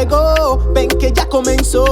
llegó, ven que ya comenzó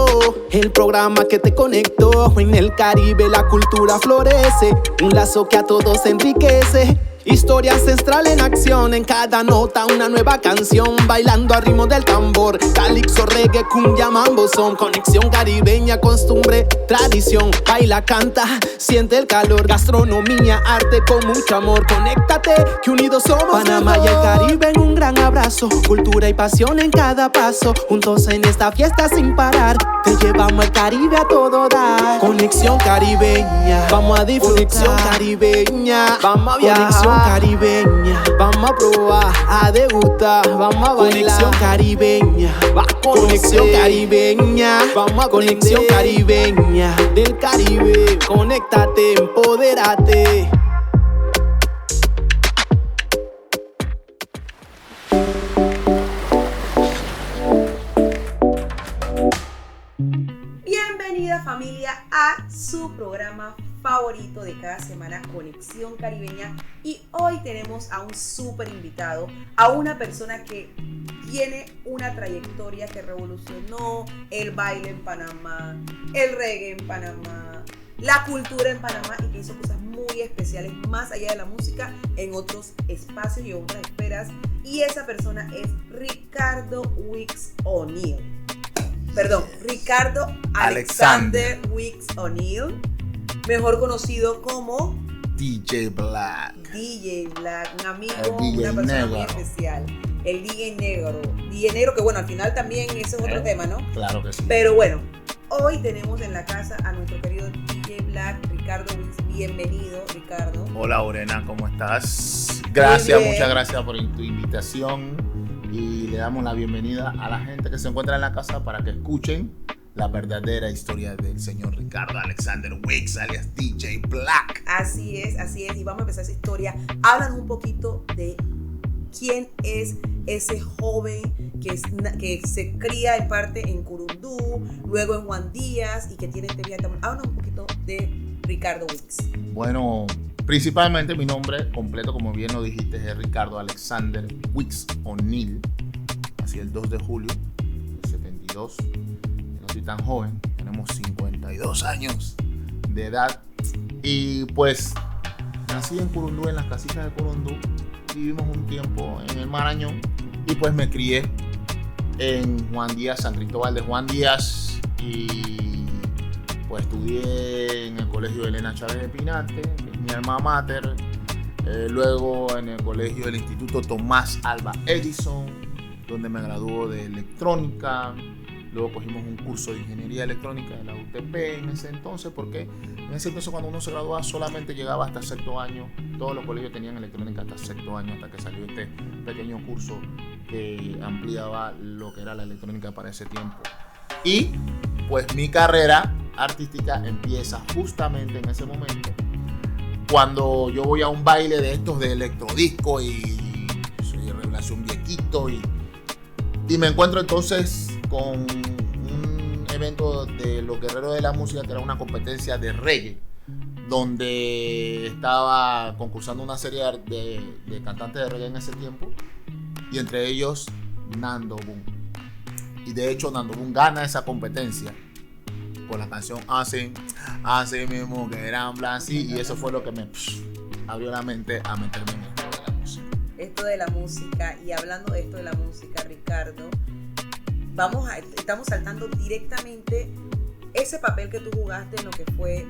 el programa que te conectó. En el Caribe la cultura florece, un lazo que a todos enriquece. Historia ancestral en acción, en cada nota una nueva canción, bailando a ritmo del tambor. Calipso, reggae, cumbia, mambo son conexión caribeña, costumbre, tradición. Baila, canta, siente el calor, gastronomía, arte con mucho amor. Conéctate, que unidos somos Panamá y el Caribe en un gran abrazo. Cultura y pasión en cada paso, juntos en esta fiesta sin parar. Te llevamos al Caribe a todo dar. Conexión caribeña, vamos a disfrutar. Conexión caribeña, vamos a viajar. Conexión caribeña, vamos a probar, a degustar, vamos a bailar. Conexión caribeña, va a conexión caribeña, vamos a conexión caribeña del Caribe. Conéctate, empodérate. Bienvenida familia a su programa favorito de cada semana, Conexión Caribeña, y hoy tenemos a un súper invitado, a una persona que tiene una trayectoria que revolucionó el baile en Panamá, el reggae en Panamá, la cultura en Panamá, y que hizo cosas muy especiales más allá de la música en otros espacios y otras esferas, y esa persona es Ricardo Weeks O'Neal. Perdón, Ricardo Alexander Weeks O'Neal, mejor conocido como DJ Black. DJ Black, un amigo, DJ una persona negro. muy especial. El DJ Negro. DJ Negro, que bueno, al final también ese es otro tema, ¿no? Claro que sí. Pero bueno, hoy tenemos en la casa a nuestro querido DJ Black, Ricardo Weeks. Bienvenido, Ricardo. Hola, Orena, ¿cómo estás? Gracias, bien. muchas gracias por tu invitación. Y le damos la bienvenida a la gente que se encuentra en la casa para que escuchen la verdadera historia del señor Ricardo Alexander Weeks, alias DJ Black. Así es, y vamos a empezar esa historia. Háblanos un poquito de quién es ese joven que se cría en parte en Curundú, luego en Juan Díaz y que tiene este viaje. Háblanos un poquito de Ricardo Weeks. Bueno, principalmente mi nombre completo, como bien lo dijiste, es Ricardo Alexander Weeks O'Neal. Nací el 2 de julio del 72. No soy tan joven, tenemos 52 años de edad. Y pues nací en Curundú, en las casitas de Curundú. Vivimos un tiempo en el Marañón y pues me crié en Juan Díaz, San Cristóbal de Juan Díaz, y pues estudié en el colegio Elena Chávez de Pinate, que es mi alma mater. Luego en el colegio del Instituto Tomás Alva Edison, donde me graduó de electrónica. Luego cogimos un curso de ingeniería electrónica de la UTP en ese entonces, porque en ese entonces cuando uno se graduaba solamente llegaba hasta sexto año. Todos los colegios tenían electrónica hasta sexto año, hasta que salió este pequeño curso que ampliaba lo que era la electrónica para ese tiempo. Y pues mi carrera artística empieza justamente en ese momento, cuando yo voy a un baile de estos de electrodisco y soy de revelación viequito, y me encuentro entonces con un evento de los Guerreros de la Música, que era una competencia de reggae, donde estaba concursando una serie de cantantes de reggae en ese tiempo, y entre ellos Nando Boom. Y de hecho Nando Boom gana esa competencia con la canción Así mismo que eran Blancy, y eso fue lo que me abrió la mente a meterme en esto de la música. Esto de la música, y hablando de esto de la música, Ricardo, estamos saltando directamente ese papel que tú jugaste en lo que fue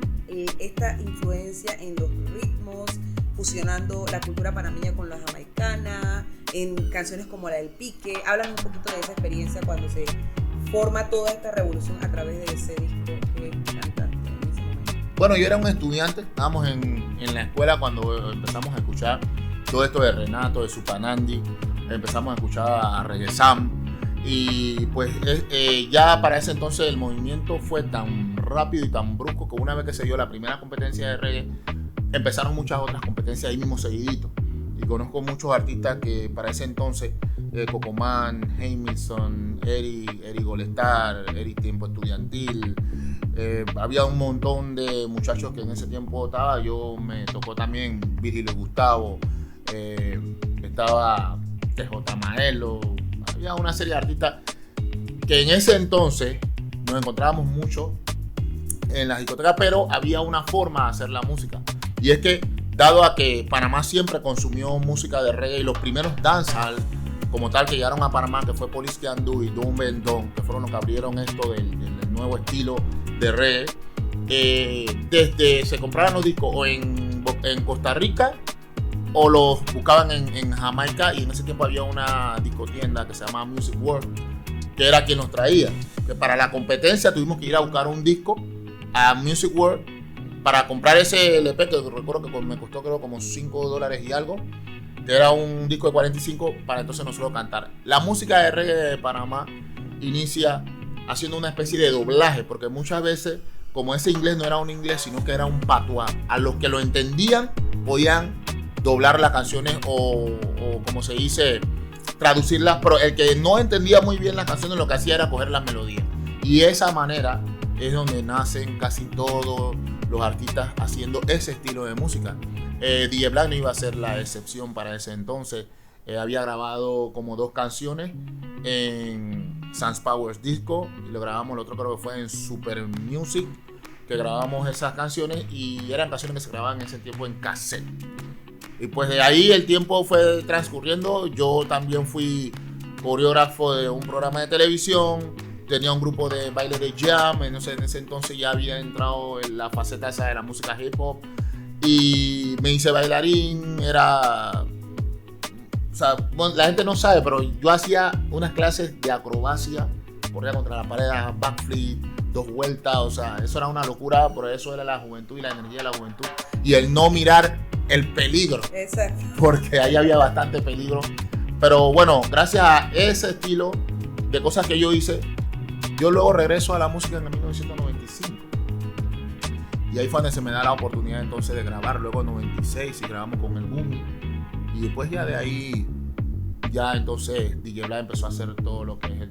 esta influencia en los ritmos, fusionando la cultura panameña con la jamaicana, en canciones como la del pique. Háblame un poquito de esa experiencia cuando se forma toda esta revolución a través de ese disco que cantaste en ese momento. Bueno, yo era un estudiante, estábamos en la escuela cuando empezamos a escuchar todo esto de Renato, de Supanandi, empezamos a escuchar a Reggae Sam, y pues ya para ese entonces el movimiento fue tan rápido y tan brusco que una vez que se dio la primera competencia de reggae, empezaron muchas otras competencias ahí mismo seguidito. Y conozco muchos artistas que para ese entonces, Cocomán, Jamison, Eri Golestar, Eri Tiempo Estudiantil, había un montón de muchachos que en ese tiempo estaba. Yo me tocó también Virgilio Gustavo, estaba TJ Maelo, había una serie de artistas que en ese entonces nos encontrábamos mucho en las discotecas, pero había una forma de hacer la música. Y es que, dado a que Panamá siempre consumió música de reggae, y los primeros dancehall como tal que llegaron a Panamá, que fue Police Can Do y Don Bendon, que fueron los que abrieron esto del nuevo estilo de reggae, desde se compraban los discos o en Costa Rica o los buscaban en Jamaica, y en ese tiempo había una discotienda que se llamaba Music World, que era quien nos traía. Que para la competencia tuvimos que ir a buscar un disco a Music World para comprar ese LP, que recuerdo que me costó creo como $5 y algo, que era un disco de 45, para entonces nosotros cantar. La música de reggae de Panamá inicia haciendo una especie de doblaje, porque muchas veces, como ese inglés no era un inglés, sino que era un patuá, a los que lo entendían podían doblar las canciones o como se dice, traducirlas, pero el que no entendía muy bien las canciones lo que hacía era coger las melodías. Y de esa manera es donde nacen casi todos los artistas haciendo ese estilo de música. DJ Black no iba a ser la excepción para ese entonces. Había grabado como 2 canciones en Sans Powers Disco, y lo grabamos, el otro creo que fue en Super Music, que grabamos esas canciones, y eran canciones que se grababan en ese tiempo en cassette. Y pues de ahí el tiempo fue transcurriendo. Yo también fui coreógrafo de un programa de televisión, tenía un grupo de baile de jam, en ese entonces ya había entrado en la faceta esa de la música hip hop, y me hice bailarín. Era, o sea, bueno, la gente no sabe, pero yo hacía unas clases de acrobacia, corría contra la pared, backflip, 2 vueltas, o sea, eso era una locura, por eso era la juventud y la energía de la juventud, y el no mirar el peligro. Exacto. Porque ahí había bastante peligro. Pero bueno, gracias a ese estilo de cosas que yo hice, yo luego regreso a la música en el 1995. Y ahí fue donde se me da la oportunidad entonces de grabar. Luego en 96 y grabamos con el Boomy. Y después ya de ahí, ya entonces DJ Black empezó a hacer todo lo que es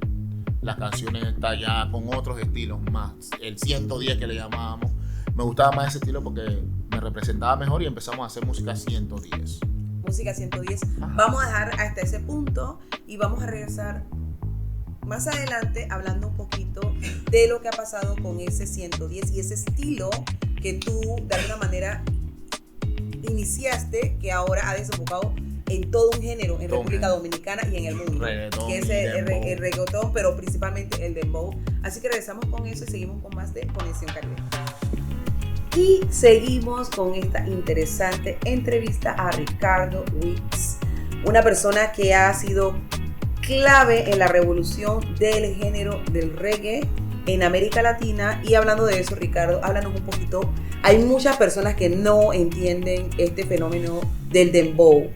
las canciones está ya con otros estilos más. El 110 que le llamábamos. Me gustaba más ese estilo porque me representaba mejor, y empezamos a hacer música 110. Música 110. Vamos a dejar hasta ese punto y vamos a regresar más adelante hablando un poquito de lo que ha pasado con ese 110 y ese estilo que tú de alguna manera iniciaste, que ahora ha desembocado en todo un género en República Dominicana y en el mundo, reggaetón, que es el reggaetón, pero principalmente el dembow. Así que regresamos con eso y seguimos con más de Conexión Caribe. Y seguimos con esta interesante entrevista a Ricardo Wicks, una persona que ha sido clave en la revolución del género del reggae en América Latina. Y hablando de eso, Ricardo, háblanos un poquito. Hay muchas personas que no entienden este fenómeno del dembow.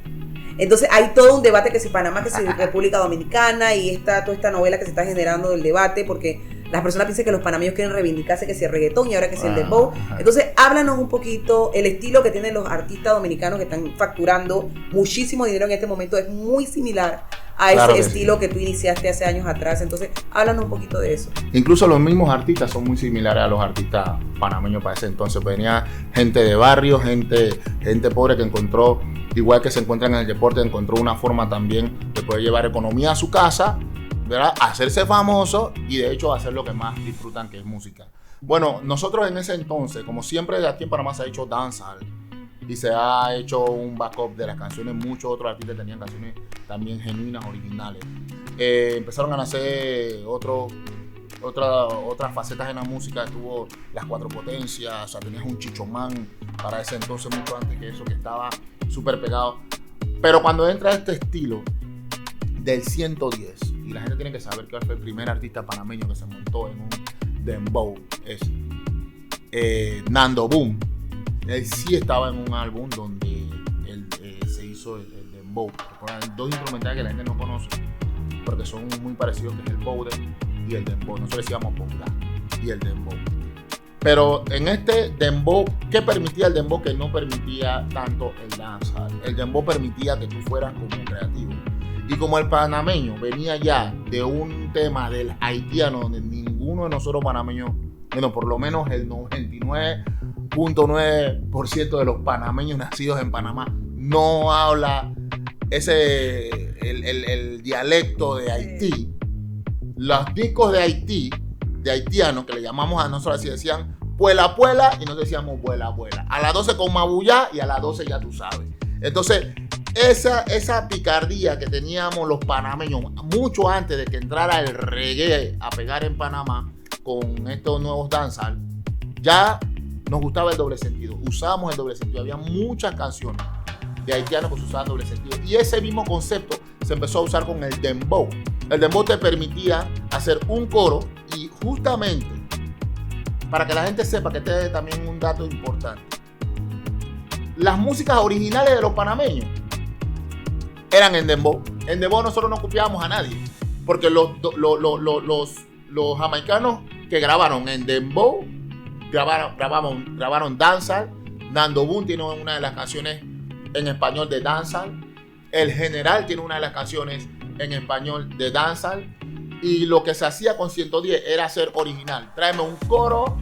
Entonces hay todo un debate, que si Panamá, que si República Dominicana, y toda esta novela que se está generando del debate, porque las personas piensan que los panameños quieren reivindicarse, que si el reggaetón y ahora que si el dembow. Entonces háblanos un poquito, el estilo que tienen los artistas dominicanos que están facturando muchísimo dinero en este momento es muy similar a ese estilo que tú iniciaste hace años atrás. Entonces háblanos un poquito de eso. Incluso los mismos artistas son muy similares a los artistas panameños para ese entonces. Venía gente de barrio, gente pobre que encontró, igual que se encuentran en el deporte, encontró una forma también de poder llevar economía a su casa, ¿verdad? Hacerse famoso y de hecho hacer lo que más disfrutan, que es música. Bueno, nosotros en ese entonces, como siempre aquí en Panamá se ha hecho dancehall y se ha hecho un backup de las canciones, muchos otros artistas tenían canciones también genuinas, originales. Empezaron a nacer otras facetas en la música. Estuvo las 4 potencias, o sea, tenías un Chichomán para ese entonces, mucho antes que eso, que estaba súper pegado. Pero cuando entra este estilo del 110, y la gente tiene que saber que fue el primer artista panameño que se montó en un dembow, es Nando Boom. Él sí estaba en un álbum donde él, se hizo el dembow. Recuerdan, 2 instrumentales que la gente no conoce porque son muy parecidos, que es el bowder y el dembow. Nosotros decíamos bowda y el dembow. Pero en este dembow, ¿qué permitía el dembow que no permitía tanto el dancehall? El dembow permitía que tú fueras como creativo. Y como el panameño venía ya de un tema del haitiano, donde ninguno de nosotros panameños, bueno, por lo menos el 99.9% de los panameños nacidos en Panamá no habla el dialecto de Haití. los discos de Haití, de haitianos, que le llamamos a nosotros así, decían puela puela y nosotros decíamos vuela vuela. A las 12 con Mabullá y a las 12 ya tú sabes. Entonces, esa picardía que teníamos los panameños mucho antes de que entrara el reggae a pegar en Panamá con estos nuevos dancehall, ya nos gustaba el doble sentido, usábamos el doble sentido. Había muchas canciones de haitianos que se usaban doble sentido y ese mismo concepto se empezó a usar con el dembow. El dembow te permitía hacer un coro y justamente, para que la gente sepa, que este es también un dato importante, las músicas originales de los panameños eran en dembow. En dembow nosotros no copiábamos a nadie, porque los jamaicanos que grabaron en dembow grabaron dancehall. Nando Boom tiene una de las canciones en español de dancehall. El General tiene una de las canciones en español de dancehall. Y lo que se hacía con 110 era hacer original. Tráeme un coro,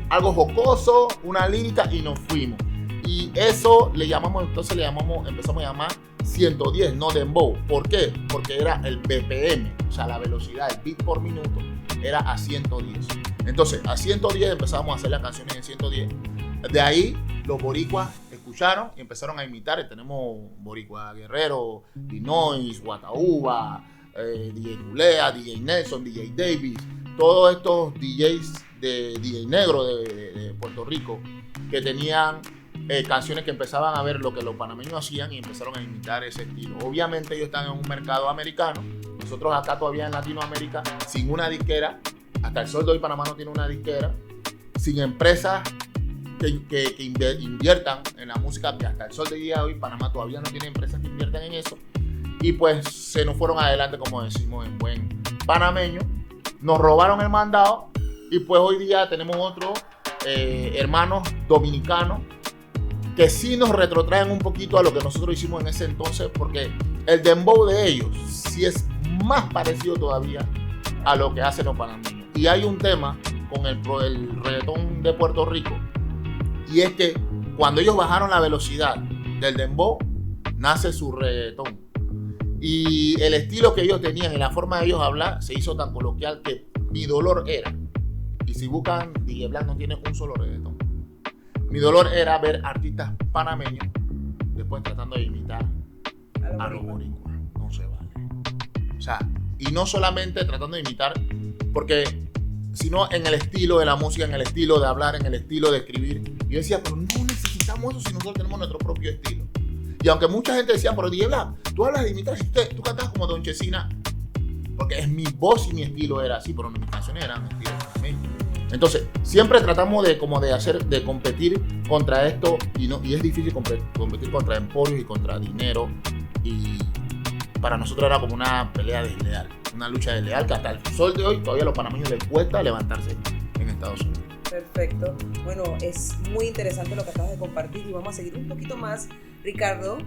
algo jocoso, una lírica y nos fuimos. Y eso empezamos a llamar 110, no dembow. ¿Por qué? Porque era el BPM, o sea, la velocidad, el beat por minuto, era a 110. Entonces, a 110 empezamos a hacer las canciones en 110. De ahí, los boricuas escucharon y empezaron a imitar. Tenemos boricua Guerrero, Dinois, Guataúba, DJ Nulea, DJ Nelson, DJ Davis, todos estos DJs de DJ Negro de Puerto Rico que tenían canciones que empezaban a ver lo que los panameños hacían y empezaron a imitar ese estilo. Obviamente ellos están en un mercado americano, nosotros acá todavía en Latinoamérica sin una disquera, hasta el sol de hoy Panamá no tiene una disquera, sin empresas que inviertan en la música, que hasta el sol de día hoy Panamá todavía no tiene empresas que inviertan en eso, y pues se nos fueron adelante, como decimos en buen panameño, nos robaron el mandado y pues hoy día tenemos otros hermanos dominicanos que sí nos retrotraen un poquito a lo que nosotros hicimos en ese entonces, porque el dembow de ellos sí es más parecido todavía a lo que hacen los panameños. Y hay un tema con el reggaetón de Puerto Rico, y es que cuando ellos bajaron la velocidad del dembow, nace su reggaetón. Y el estilo que ellos tenían y la forma de ellos hablar se hizo tan coloquial que Mi Dolor era, y si buscan, DJ Black no tiene un solo reggaetón. Mi dolor era ver artistas panameños después tratando de imitar a los boricuas. No se vale. O sea, y no solamente tratando de imitar, sino en el estilo de la música, en el estilo de hablar, en el estilo de escribir. Y yo decía, pero no necesitamos eso si nosotros tenemos nuestro propio estilo. Y aunque mucha gente decía, pero DJ Black, tú hablas de imitar, tú cantas como Don Chesina, porque es mi voz y mi estilo era así, pero mis canciones eran estilo panameño. Entonces, siempre tratamos de competir contra esto y es difícil competir contra emporios y contra dinero, y para nosotros era como una pelea desleal, una lucha desleal que hasta el sol de hoy todavía a los panameños les cuesta levantarse en Estados Unidos. Perfecto. Bueno, es muy interesante lo que acabas de compartir y vamos a seguir un poquito más, Ricardo.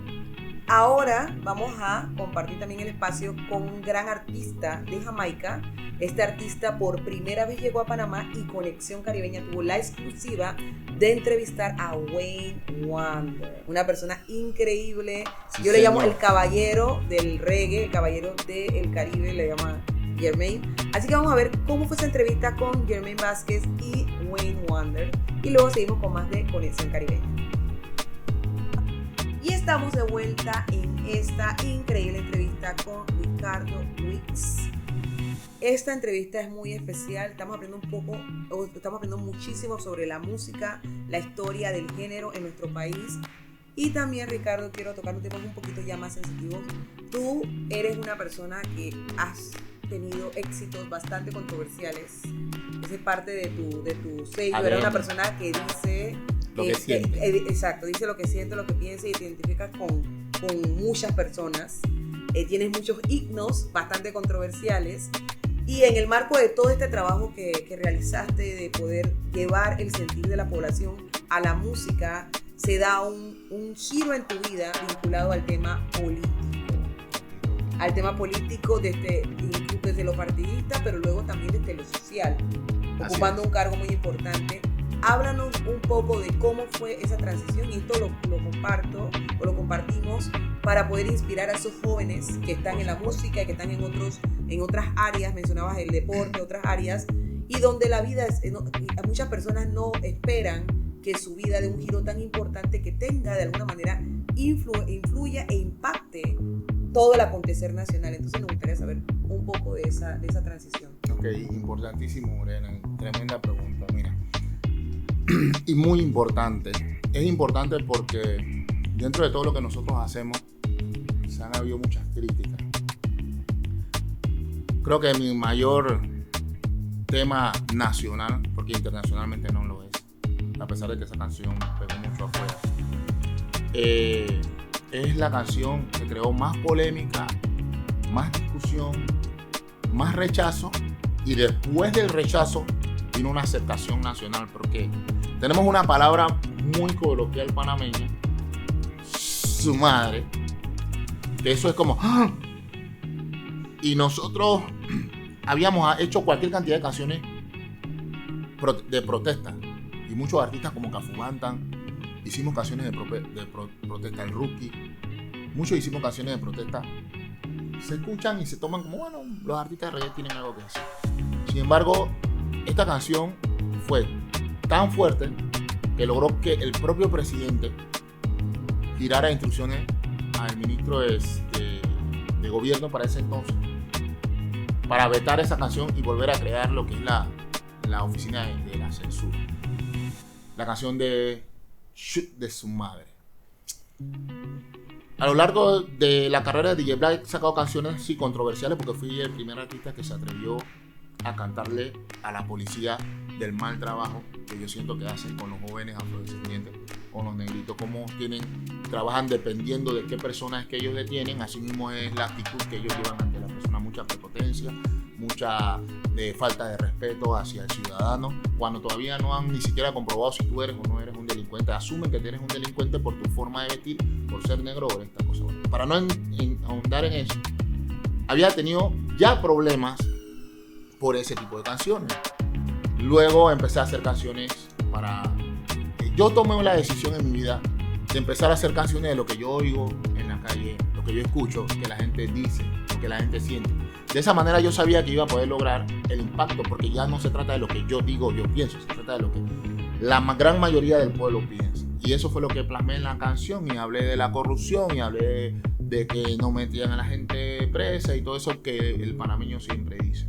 Ahora vamos a compartir también el espacio con un gran artista de Jamaica. Este artista por primera vez llegó a Panamá y Conexión Caribeña tuvo la exclusiva de entrevistar a Wayne Wonder, una persona increíble. Sí, yo le llamo el caballero del reggae, el caballero del Caribe, le llama Jermaine. Así que vamos a ver cómo fue esa entrevista con Jermaine Vázquez y Wayne Wonder y luego seguimos con más de Conexión Caribeña. Y estamos de vuelta en esta increíble entrevista con Ricardo Wicks. Esta entrevista es muy especial, estamos aprendiendo muchísimo sobre la música, la historia del género en nuestro país. Y también, Ricardo, quiero tocar un tema un poquito ya más sensitivo. Tú eres una persona que has tenido éxitos bastante controversiales. Esa es parte de tu sello. Eres una persona que dice lo que siente. Exacto, dice lo que siente, lo que piensa y te identificas con muchas personas. Tienes muchos himnos bastante controversiales. Y en el marco de todo este trabajo que realizaste de poder llevar el sentir de la población a la música, se da un giro en tu vida vinculado al tema político. Al tema político desde lo partidista, pero luego también desde lo social, ocupando un cargo muy importante. Háblanos un poco de cómo fue esa transición, y esto lo compartimos para poder inspirar a esos jóvenes que están en la música, que están en otras áreas, mencionabas el deporte, otras áreas, y donde la vida muchas personas no esperan que su vida dé un giro tan importante que tenga de alguna manera influya e impacte todo el acontecer nacional. Entonces nos gustaría saber un poco de esa transición. Ok, importantísimo, Morena, tremenda pregunta, mira. Y muy importante. Es importante porque dentro de todo lo que nosotros hacemos se han habido muchas críticas. Creo que mi mayor tema nacional, porque internacionalmente no lo es, a pesar de que esa canción pegó mucho afuera, es la canción que creó más polémica, más discusión, más rechazo, y después del rechazo vino una aceptación nacional, porque tenemos una palabra muy coloquial panameña, su madre, que eso es como ¡ah! Y nosotros habíamos hecho cualquier cantidad de canciones de protesta, y muchos artistas como Cafú Bantan hicimos canciones de protesta. El Rookie, muchos hicimos canciones de protesta, se escuchan y se toman como, bueno, los artistas de reggae tienen algo que decir. Sin embargo, esta canción fue tan fuerte que logró que el propio presidente girara instrucciones al ministro de gobierno para ese entonces, para vetar esa canción y volver a crear lo que es la oficina de la censura. La canción de su madre. A lo largo de la carrera de DJ Black he sacado canciones sí controversiales, porque fui el primer artista que se atrevió a cantarle a la policía del mal trabajo que yo siento que hacen con los jóvenes afrodescendientes, con los negritos, cómo trabajan dependiendo de qué personas que ellos detienen. Así mismo es la actitud que ellos llevan ante la persona, mucha prepotencia, mucha falta de respeto hacia el ciudadano, cuando todavía no han ni siquiera comprobado si tú eres o no eres un delincuente. Asumen que eres un delincuente por tu forma de vestir, por ser negro o por esta cosa. Para no ahondar en eso, había tenido ya problemas por ese tipo de canciones. Luego empecé a hacer canciones yo tomé la decisión en mi vida de empezar a hacer canciones de lo que yo oigo en la calle, lo que yo escucho, que la gente dice, lo que la gente siente. De esa manera yo sabía que iba a poder lograr el impacto, porque ya no se trata de lo que yo digo, yo pienso, se trata de lo que la gran mayoría del pueblo piensa. Y eso fue lo que plasmé en la canción, y hablé de la corrupción, y hablé de que no metían a la gente presa y todo eso que el panameño siempre dice.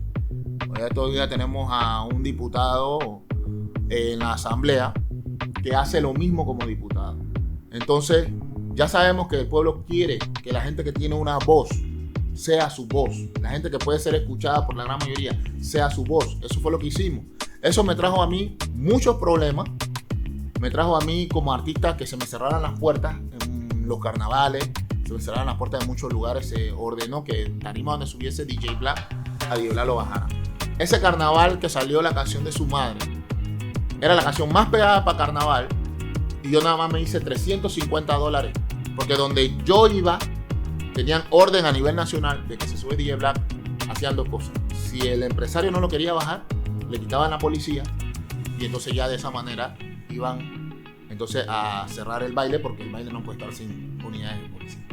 Hoy todavía tenemos a un diputado en la asamblea que hace lo mismo como diputado. Entonces ya sabemos que el pueblo quiere que la gente que tiene una voz sea su voz, la gente que puede ser escuchada por la gran mayoría sea su voz. Eso fue lo que hicimos. Eso me trajo a mí muchos problemas. Me trajo a mí como artista que se me cerraran las puertas en los carnavales, se me cerraran las puertas en muchos lugares. Se ordenó que tarima donde subiese DJ Black, a DJ Black lo bajara. Ese carnaval que salió la canción de su madre era la canción más pegada para carnaval, y yo nada más me hice $350, porque donde yo iba tenían orden a nivel nacional de que se sube DJ Black. Hacían dos cosas: si el empresario no lo quería bajar, le quitaban la policía, y entonces ya de esa manera iban entonces a cerrar el baile, porque el baile no puede estar sin unidades de policía.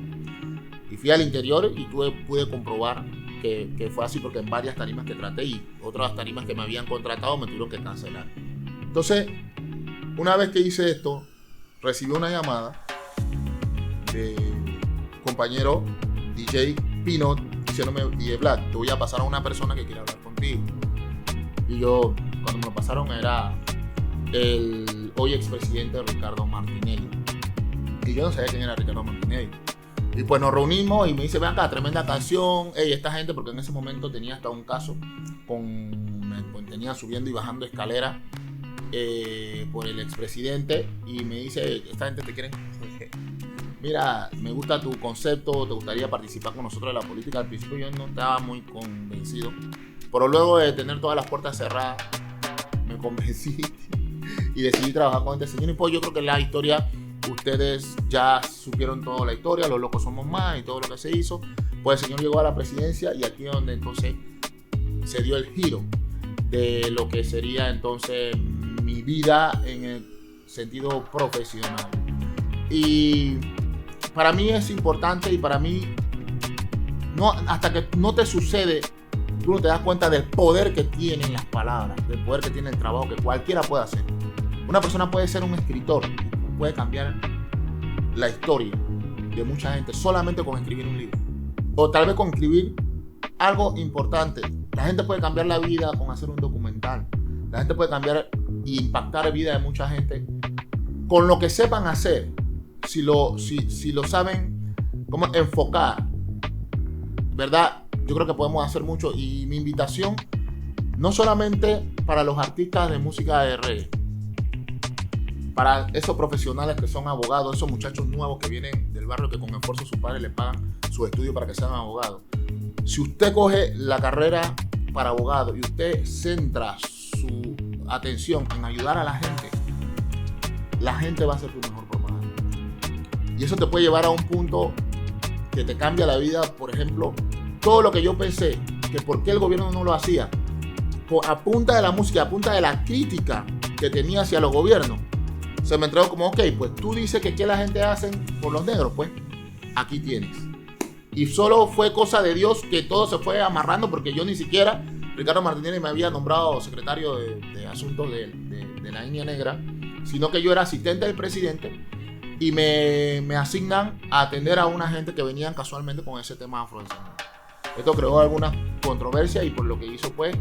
Y fui al interior y pude comprobar que fue así, porque en varias tarimas que traté y otras tarimas que me habían contratado me tuvieron que cancelar. Entonces, una vez que hice esto, recibí una llamada de compañero DJ Pinot diciéndome: DJ Black, te voy a pasar a una persona que quiere hablar contigo. Y yo, cuando me lo pasaron, era el hoy expresidente Ricardo Martinelli. Y yo no sabía quién era Ricardo Martinelli. Y pues nos reunimos y me dice: ven acá, tremenda canción. Esta gente, porque en ese momento tenía hasta un caso me tenía subiendo y bajando escaleras por el expresidente, y me dice: esta gente te quieren. Mira, me gusta tu concepto, te gustaría participar con nosotros en la política. Al principio yo no estaba muy convencido, pero luego de tener todas las puertas cerradas me convencí y decidí trabajar con este señor. Y pues yo creo que la historia, ustedes ya supieron toda la historia, Los Locos Somos Más y todo lo que se hizo. Pues el señor llegó a la presidencia, y aquí es donde entonces se dio el giro de lo que sería entonces mi vida en el sentido profesional. Y para mí es importante y para mí, no, hasta que no te sucede, tú no te das cuenta del poder que tienen las palabras, del poder que tiene el trabajo que cualquiera puede hacer. Una persona puede ser un escritor, puede cambiar la historia de mucha gente solamente con escribir un libro. O tal vez con escribir algo importante. La gente puede cambiar la vida con hacer un documental. La gente puede cambiar e impactar la vida de mucha gente con lo que sepan hacer. Si lo saben cómo enfocar, ¿verdad? Yo creo que podemos hacer mucho. Y mi invitación, no solamente para los artistas de música de reggae, para esos profesionales que son abogados, esos muchachos nuevos que vienen del barrio que con esfuerzo sus padres les pagan su estudio para que sean abogados. Si usted coge la carrera para abogado y usted centra su atención en ayudar a la gente va a ser tu mejor propaganda. Y eso te puede llevar a un punto que te cambia la vida. Por ejemplo, todo lo que yo pensé que por qué el gobierno no lo hacía, a punta de la música, a punta de la crítica que tenía hacia los gobiernos, se me entregó como, ok, pues tú dices que qué la gente hace por los negros, pues aquí tienes. Y solo fue cosa de Dios que todo se fue amarrando, porque yo ni siquiera, Ricardo Martinelli me había nombrado secretario de asuntos de la India Negra, sino que yo era asistente del presidente y me asignan a atender a una gente que venían casualmente con ese tema afrodescendiente. Esto creó alguna controversia y por lo que hizo pues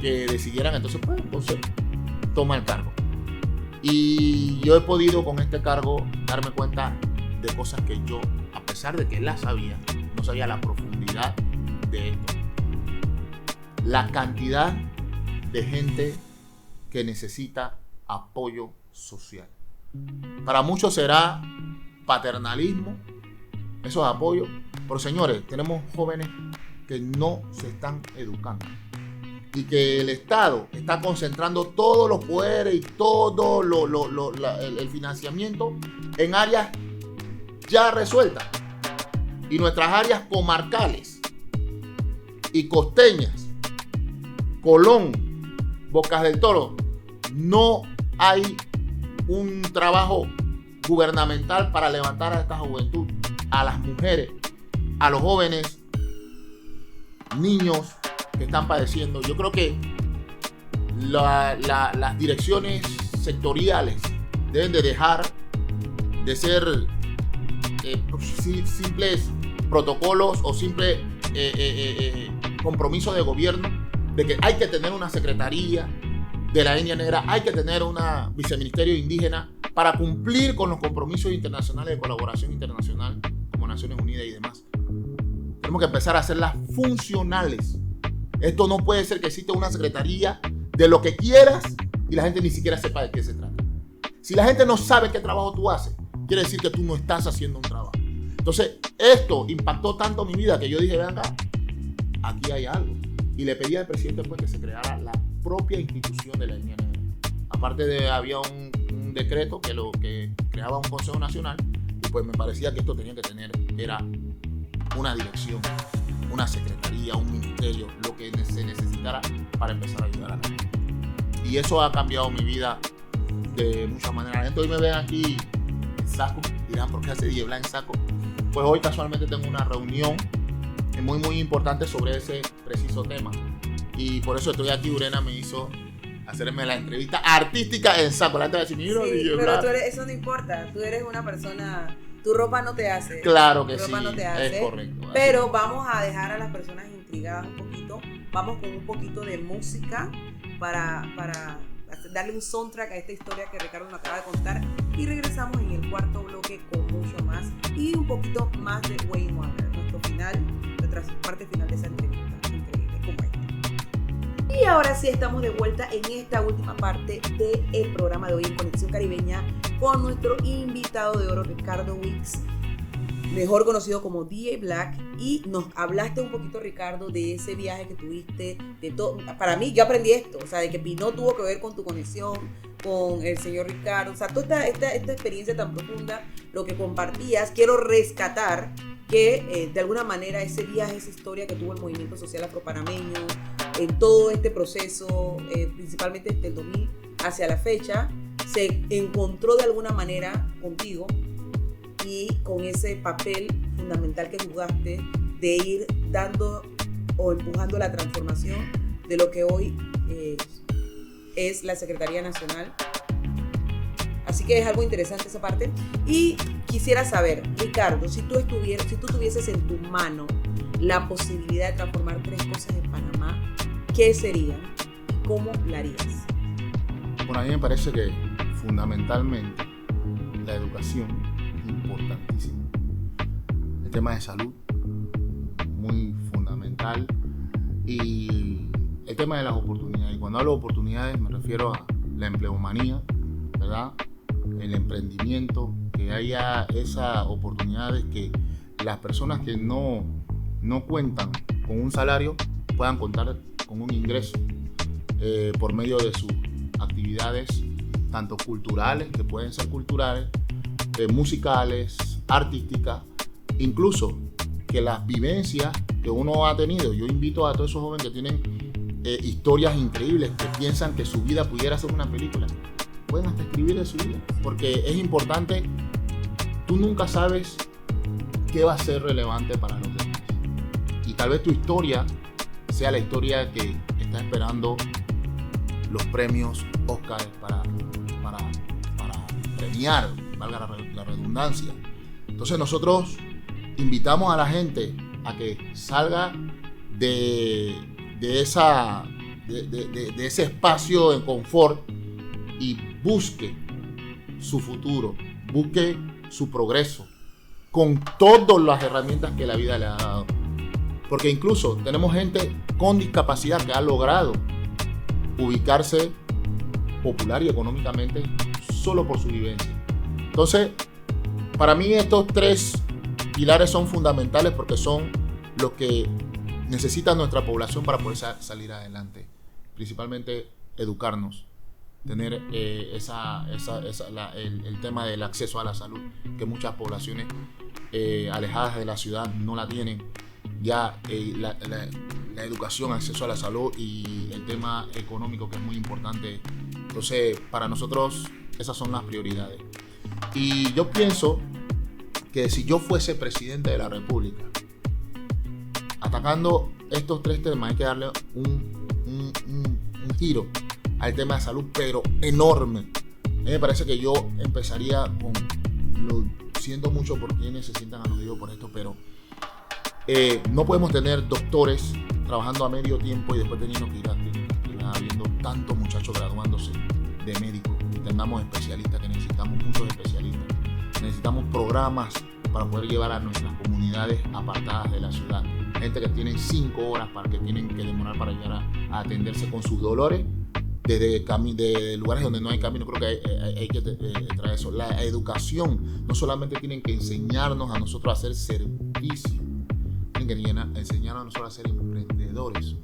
que decidieran entonces toma el cargo. Y yo he podido con este cargo darme cuenta de cosas que yo, a pesar de que las sabía, no sabía la profundidad de esto. La cantidad de gente que necesita apoyo social. Para muchos será paternalismo, esos apoyos, pero señores, tenemos jóvenes que no se están educando. Y que el Estado está concentrando todos los poderes y todo el financiamiento en áreas ya resueltas. Y nuestras áreas comarcales y costeñas, Colón, Bocas del Toro, no hay un trabajo gubernamental para levantar a esta juventud, a las mujeres, a los jóvenes, niños que están padeciendo. Yo creo que las direcciones sectoriales deben de dejar de ser simples protocolos o simples compromisos de gobierno de que hay que tener una secretaría de la India Negra, hay que tener una viceministerio indígena para cumplir con los compromisos internacionales de colaboración internacional como Naciones Unidas y demás. Tenemos que empezar a hacerlas funcionales. Esto no puede ser que exista una secretaría de lo que quieras y la gente ni siquiera sepa de qué se trata. Si la gente no sabe qué trabajo tú haces, quiere decir que tú no estás haciendo un trabajo. Entonces, esto impactó tanto mi vida que yo dije, vean acá, aquí hay algo. Y le pedí al presidente pues, que se creara la propia institución de la India Negra. Aparte de, había un decreto que creaba un Consejo Nacional, y pues me parecía que esto tenía que tener, era una dirección, una secretaría, un ministerio, lo que se necesitara para empezar a ayudar a la gente. Y eso ha cambiado mi vida de muchas maneras. Entonces hoy me ven aquí en saco, dirán, ¿por qué hace Diebla en saco? Pues hoy casualmente tengo una reunión muy muy importante sobre ese preciso tema. Y por eso estoy aquí. Urena me hizo hacerme la entrevista artística en saco. La gente va a decir, mira, sí, pero tú eres, eso no importa. Tú eres una persona, tu ropa no te hace. Claro que tu ropa sí, no te hace, es correcto. Pero vamos a dejar a las personas intrigadas un poquito. Vamos con un poquito de música para darle un soundtrack a esta historia que Ricardo nos acaba de contar. Y regresamos en el cuarto bloque con mucho más y un poquito más de Wayne Wonder. Nuestro final, nuestra parte final de esa entrevista. Increíble, como esta. Y ahora sí estamos de vuelta en esta última parte del programa de hoy en Conexión Caribeña con nuestro invitado de oro, Ricardo Wicks, mejor conocido como DJ Black. Y nos hablaste un poquito, Ricardo, de ese viaje que tuviste, de todo. Para mí, yo aprendí esto, o sea, de que Pinot tuvo que ver con tu conexión con el señor Ricardo, o sea, toda esta experiencia tan profunda, lo que compartías. Quiero rescatar que de alguna manera ese viaje, esa historia que tuvo el movimiento social afropanameño en todo este proceso, principalmente desde el 2000 hacia la fecha, se encontró de alguna manera contigo y con ese papel fundamental que jugaste de ir dando o empujando la transformación de lo que hoy es la Secretaría Nacional. Así que es algo interesante esa parte. Y quisiera saber, Ricardo, si tú tuvieses en tu mano la posibilidad de transformar 3 cosas en Panamá, ¿qué serían? ¿Cómo la harías? Bueno, a mí me parece que fundamentalmente la educación es importantísima. El tema de salud, muy fundamental. Y el tema de las oportunidades. Y cuando hablo de oportunidades me refiero a la empleomanía, ¿verdad? El emprendimiento, que haya esa oportunidad de que las personas que no cuentan con un salario puedan contar con un ingreso por medio de sus actividades, tanto culturales, que pueden ser culturales, musicales, artísticas, incluso que las vivencias que uno ha tenido. Yo invito a todos esos jóvenes que tienen historias increíbles, que piensan que su vida pudiera ser una película, pueden hasta escribir de su vida, porque es importante. Tú nunca sabes qué va a ser relevante para los demás, y tal vez tu historia sea la historia que está esperando los premios Oscar para premiar, valga la redundancia. Entonces nosotros invitamos a la gente a que salga de ese espacio de confort y busque su futuro, busque su progreso con todas las herramientas que la vida le ha dado. Porque incluso tenemos gente con discapacidad que ha logrado ubicarse popular y económicamente solo por su vivencia. Entonces, para mí estos 3 pilares son fundamentales, porque son los que necesita nuestra población para poder salir adelante. Principalmente educarnos, tener el tema del acceso a la salud, que muchas poblaciones alejadas de la ciudad no la tienen. Ya la educación, acceso a la salud y el tema económico, que es muy importante. Entonces, para nosotros esas son las prioridades. Y yo pienso que si yo fuese presidente de la República, atacando estos 3 temas, hay que darle un giro al tema de salud, pero enorme. A mí me parece que yo empezaría con, lo siento mucho por quienes se sientan aludidos por esto, pero no podemos tener doctores trabajando a medio tiempo y después teniendo que ir a clínicas, habiendo tantos muchachos graduándose de médicos. Tengamos especialistas, que necesitamos muchos especialistas. Necesitamos programas para poder llevar a nuestras comunidades apartadas de la ciudad. Gente que tienen 5 horas que tienen que demorar para llegar a atenderse con sus dolores de lugares donde no hay camino. Creo que hay que traer eso. La educación, no solamente tienen que enseñarnos a nosotros a hacer servicio, tienen que enseñarnos a nosotros a ser emprendedores.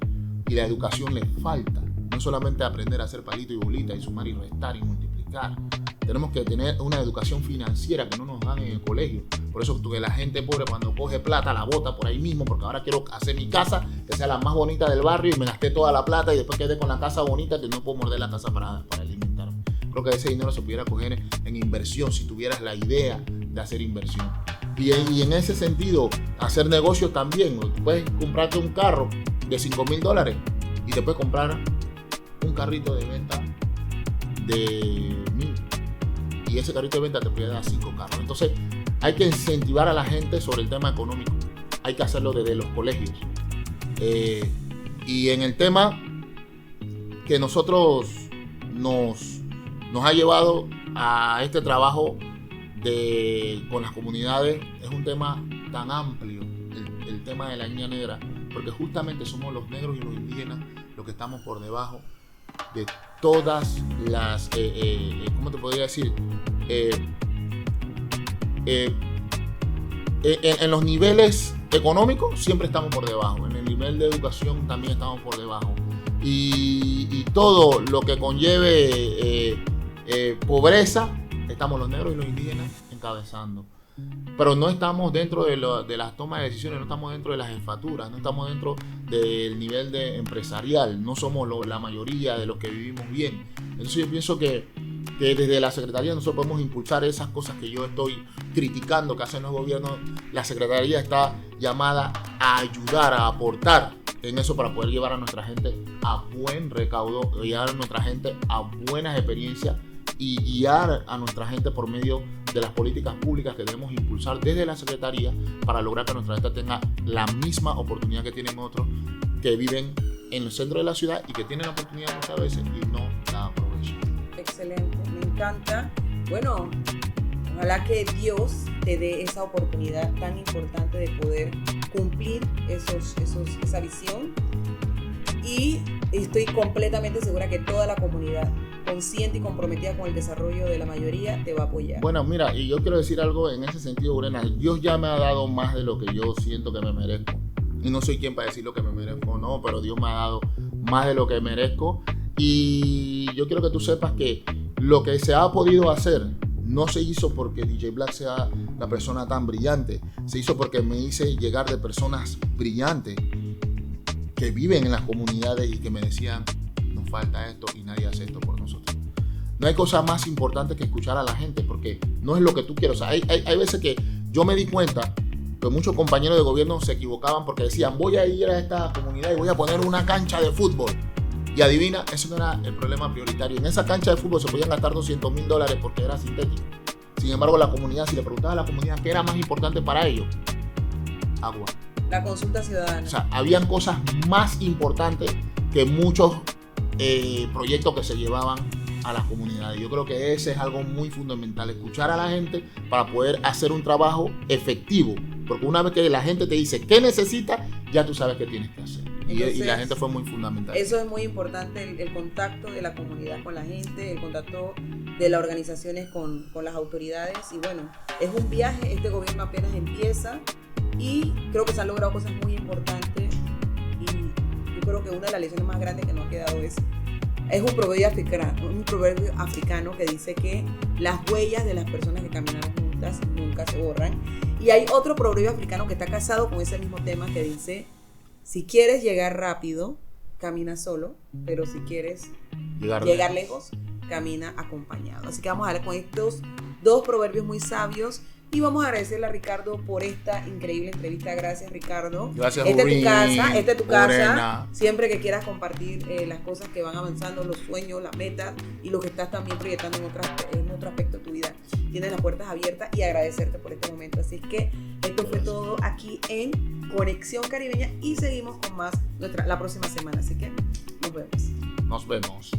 Y la educación les falta. No solamente aprender a hacer palito y bolita y sumar y restar y multiplicar. Tenemos que tener una educación financiera que no nos dan en el colegio. Por eso que la gente pobre, cuando coge plata, la bota por ahí mismo, porque ahora quiero hacer mi casa que sea la más bonita del barrio, y me gasté toda la plata y después quedé con la casa bonita que no puedo morder la casa para alimentarme. Creo que ese dinero se pudiera coger en inversión, si tuvieras la idea de hacer inversión. Y en ese sentido, hacer negocios también. Puedes comprarte un carro de $5,000 y te puedes comprar un carrito de venta de 1,000, y ese carrito de venta te puede dar 5 carros. Entonces hay que incentivar a la gente sobre el tema económico. Hay que hacerlo desde los colegios. Y en el tema que nosotros nos ha llevado a este trabajo con las comunidades, es un tema tan amplio, el tema de la niña negra, porque justamente somos los negros y los indígenas los que estamos por debajo de todas las, ¿cómo te podría decir? En los niveles económicos siempre estamos por debajo, en el nivel de educación también estamos por debajo, y todo lo que conlleve pobreza, estamos los negros y los indígenas encabezando. Pero no estamos dentro de las tomas de decisiones, no estamos dentro de las jefaturas, no estamos dentro del nivel empresarial, no somos la mayoría de los que vivimos bien. Entonces yo pienso que que desde la Secretaría nosotros podemos impulsar esas cosas que yo estoy criticando que hacen los gobiernos. La Secretaría está llamada a ayudar, a aportar en eso para poder llevar a nuestra gente a buen recaudo, llevar a nuestra gente a buenas experiencias y guiar a nuestra gente por medio de las políticas públicas que debemos impulsar desde la Secretaría para lograr que nuestra gente tenga la misma oportunidad que tienen otros que viven en el centro de la ciudad y que tienen la oportunidad muchas veces y no la aprovechan. Excelente, me encanta. Bueno, ojalá que Dios te dé esa oportunidad tan importante de poder cumplir esa visión, y estoy completamente segura que toda la comunidad consciente y comprometida con el desarrollo de la mayoría te va a apoyar. Bueno, mira, y yo quiero decir algo en ese sentido, Brena. Dios ya me ha dado más de lo que yo siento que me merezco. Y no soy quien para decir lo que me merezco, no, pero Dios me ha dado más de lo que merezco. Y yo quiero que tú sepas que lo que se ha podido hacer no se hizo porque DJ Black sea la persona tan brillante. Se hizo porque me hice llegar de personas brillantes que viven en las comunidades y que me decían, nos falta esto y nadie hace esto por nosotros. No hay cosa más importante que escuchar a la gente, porque no es lo que tú quieres. O sea, hay veces que yo me di cuenta que muchos compañeros de gobierno se equivocaban porque decían, voy a ir a esta comunidad y voy a poner una cancha de fútbol. Y adivina, ese no era el problema prioritario. En esa cancha de fútbol se podían gastar $200,000 porque era sintético. Sin embargo, la comunidad, si le preguntaba a la comunidad qué era más importante para ellos, agua. La consulta ciudadana. O sea, habían cosas más importantes que muchos proyectos que se llevaban a las comunidades. Yo creo que ese es algo muy fundamental, escuchar a la gente para poder hacer un trabajo efectivo. Porque una vez que la gente te dice qué necesita, ya tú sabes qué tienes que hacer. Entonces, y la gente fue muy fundamental. Eso es muy importante, el contacto de la comunidad con la gente, el contacto de las organizaciones con las autoridades. Y bueno, es un viaje, este gobierno apenas empieza y creo que se han logrado cosas muy importantes. Y yo creo que una de las lecciones más grandes que nos ha quedado es un proverbio africano que dice que las huellas de las personas que caminaron juntas nunca se borran. Y hay otro proverbio africano que está casado con ese mismo tema que dice, si quieres llegar rápido, camina solo, pero si quieres llegar lejos, camina acompañado. Así que vamos a ver con estos dos proverbios muy sabios. Y vamos a agradecerle a Ricardo por esta increíble entrevista. Gracias, Ricardo. Gracias, Esta es tu casa. Morena. Siempre que quieras compartir las cosas que van avanzando, los sueños, las metas y lo que estás también proyectando en otro aspecto de tu vida, tienes las puertas abiertas, y agradecerte por este momento. Así que esto fue todo aquí en Conexión Caribeña y seguimos con más la próxima semana. Así que nos vemos. Nos vemos.